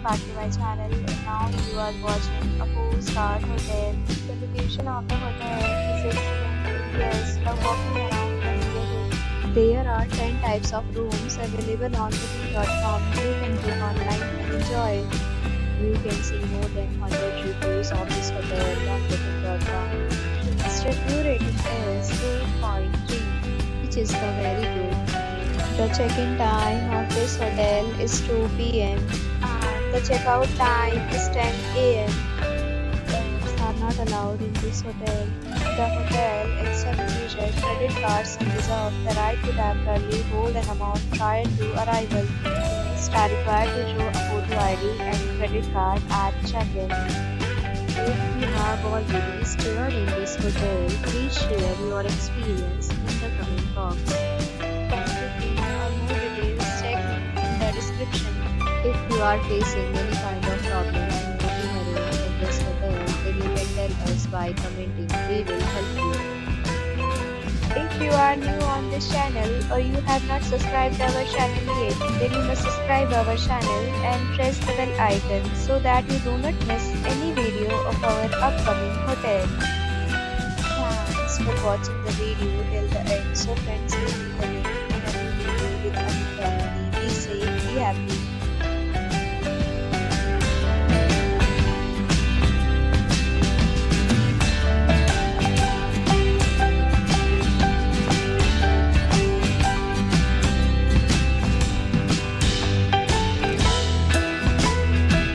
back to my channel. Now you are watching a 4-star hotel. The location of the hotel is excellent. Guests love walking around the neighborhood. There are 10 types of rooms available on booking.com. You can book online and enjoy. You can see more than 100 reviews of this hotel on booking.com. Its review rating is 4.3, which is the very good. The check-in time of this hotel is 2 p.m. and the checkout time is 10 a.m. Pets are not allowed in this hotel. The hotel accepts major credit cards and reserves the right to temporarily hold an amount prior to arrival. Guests are required to show a photo ID and credit card at check-in. If you have already stayed in this hotel, please share your experience in the comment box. If you are facing any kind of problem in booking a room in this hotel, then you can tell us by commenting. We will help you. If you are new on this channel or you have not subscribed our channel yet, then you must subscribe our channel and press the bell icon so that you do not miss any video of our upcoming hotel. Thanks for watching the video till the end. So friends, we will meet again in a new video with a new family. Be safe, be happy.